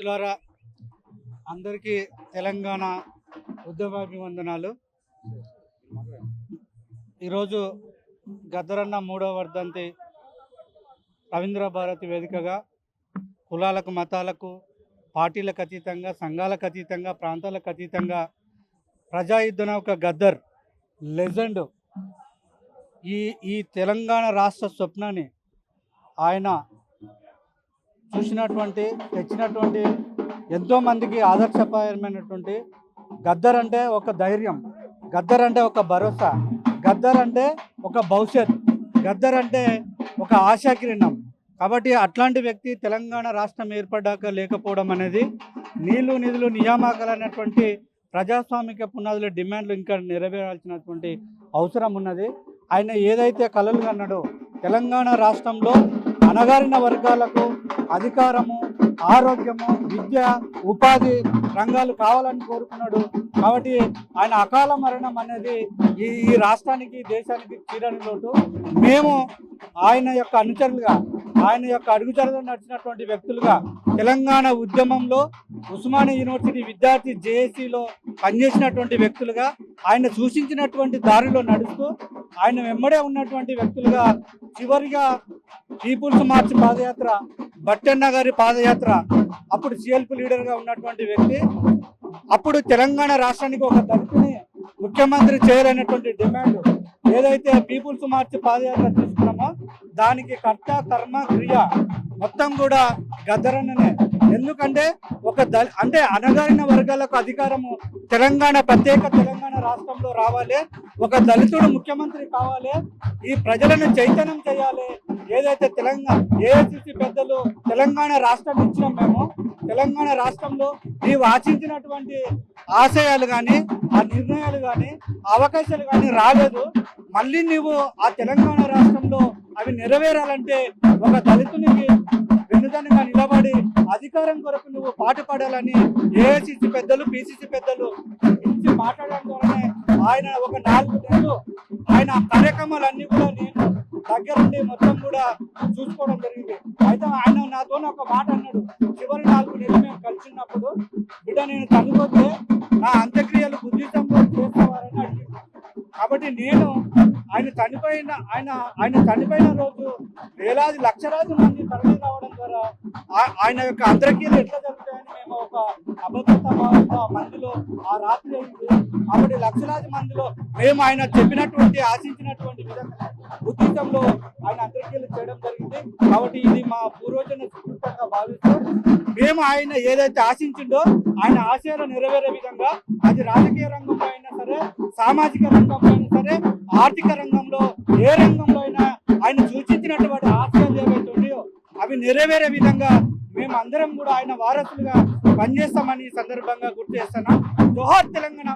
మిత్రులారా, అందరికీ తెలంగాణ ఉద్యమాభివందనాలు. ఈరోజు గద్దరన్న 3వ వర్ధంతి రవీంద్ర భారతి వేదికగా కులాలకు, మతాలకు, పార్టీలకు అతీతంగా, సంఘాలకు అతీతంగా, ప్రాంతాలకు అతీతంగా ప్రజాయుద్ధన ఒక గద్దర్ లెజెండ్ ఈ తెలంగాణ రాష్ట్ర స్వప్నాన్ని ఆయన చూసినటువంటి, తెచ్చినటువంటి ఎంతోమందికి ఆదర్శప్రాయమైనటువంటి గద్దర్ అంటే ఒక ధైర్యం, గద్దర్ అంటే ఒక భరోసా, గద్దర్ అంటే ఒక భవిష్యత్, గద్దర్ అంటే ఒక ఆశాకిరణం. కాబట్టి అట్లాంటి వ్యక్తి తెలంగాణ రాష్ట్రం ఏర్పడ్డాక లేకపోవడం అనేది నీళ్లు నిధులు నియామకాలు అనేటువంటి ప్రజాస్వామిక పునాదుల డిమాండ్లు ఇంకా నెరవేరాల్సినటువంటి అవసరం ఉన్నది. ఆయన ఏదైతే కలలు కన్నాడో తెలంగాణ రాష్ట్రంలో అణగారిన వర్గాలకు అధికారము, ఆరోగ్యము, విద్య, ఉపాధి రంగాలు కావాలని కోరుకున్నాడు. కాబట్టి ఆయన అకాల మరణం అనేది ఈ రాష్ట్రానికి, దేశానికి తీరని లోటు. మేము ఆయన యొక్క అనుచరులుగా, ఆయన యొక్క అడుగుజాడలో నడిచినటువంటి వ్యక్తులుగా తెలంగాణ ఉద్యమంలో ఉస్మానియా యూనివర్సిటీ విద్యార్థి జేఏసీలో పనిచేసినటువంటి వ్యక్తులుగా, ఆయన సూచించినటువంటి దారిలో నడుస్తూ ఆయన వెంబడే ఉన్నటువంటి వ్యక్తులుగా చివరిగా పీపుల్స్ మార్చ్ పాదయాత్ర, బట్టన్న గారి పాదయాత్ర, అప్పుడు సిఎల్పి లీడర్గా ఉన్నటువంటి వ్యక్తి, అప్పుడు తెలంగాణ రాష్ట్రానికి ఒక దళితుని ముఖ్యమంత్రి చేయాలనేటువంటి డిమాండ్ ఏదైతే పీపుల్స్ మార్చ్ పాదయాత్ర తీసుకున్నామో దానికి కర్త, కర్మ, క్రియ మొత్తం కూడా గద్దరన్ననే. ఎందుకంటే అంటే అణగారిన వర్గాలకు అధికారము ప్రత్యేక తెలంగాణ రాష్ట్రంలో రావాలి, ఒక దళితుడు ముఖ్యమంత్రి కావాలి, ఈ ప్రజలను చైతన్యం చేయాలి. ఏదైతే ఏఐసిసి పెద్దలు తెలంగాణ రాష్ట్రం ఇచ్చినాం, మేము తెలంగాణ రాష్ట్రంలో నీవు ఆశించినటువంటి ఆశయాలు కానీ, ఆ నిర్ణయాలు కానీ, అవకాశాలు కానీ రాలేదు. మళ్ళీ నీవు ఆ తెలంగాణ రాష్ట్రంలో అవి నెరవేరాలంటే ఒక దళితునికి వెన్నుదన్నుగా నిలబడి అధికారం కొరకు నువ్వు పాటుపడాలని ఏఐసిసి పెద్దలు, పిసిసి పెద్దలు ఇచ్చి మాట్లాడడం ద్వారానే ఆయన ఒక 4 నెలలు ఆయన కార్యక్రమాలన్నీ కూడా నేను దగ్గరుండి మొత్తం కూడా చూసుకోవడం జరిగింది. అయితే ఆయన నాతో ఒక మాట అన్నాడు, చివరి 4 నెలలు మేము కలిసినప్పుడు, బిడ్డ నేను చనిపోతే నా అంత్యక్రియలు బుద్ధితంలో చేసేవారని అడిగింది. కాబట్టి నేను ఆయన చనిపోయిన రోజు వేలాది లక్షలాది మంది తరలి రావడం ద్వారా ఆయన యొక్క అంత్యక్రియలు ఎట్లా జరుగుతాయని మేము ఒక అభద్రతా భావంతో ఆ మందిలో ఆ రాత్రి అయింది. కాబట్టి లక్షలాది మందిలో మేము ఆయన చెప్పినటువంటి, ఆశించినటువంటి విధంగా ఉద్దేశంలో ఆయన అంత్యక్రియలు చేయడం జరిగింది. కాబట్టి ఇది మా పూర్వజన సుకృతంగా భావిస్తూ మేము ఆయన ఏదైతే ఆశించిండో ఆయన ఆశయాలు నెరవేరే విధంగా, అది రాజకీయ రంగంలో అయినా సరే, సామాజిక రంగంలో అయినా సరే, ఆర్థిక రంగంలో, ఏ రంగంలో అయినా ఆయన సూచించినటువంటి ఆశయాలు ఏవైతే ఉన్నాయో అవి నెరవేరే విధంగా మేము అందరం కూడా ఆయన వారసులుగా పనిచేస్తామని ఈ సందర్భంగా గుర్తు చేస్తున్నాం. జోహార్ తెలంగాణ.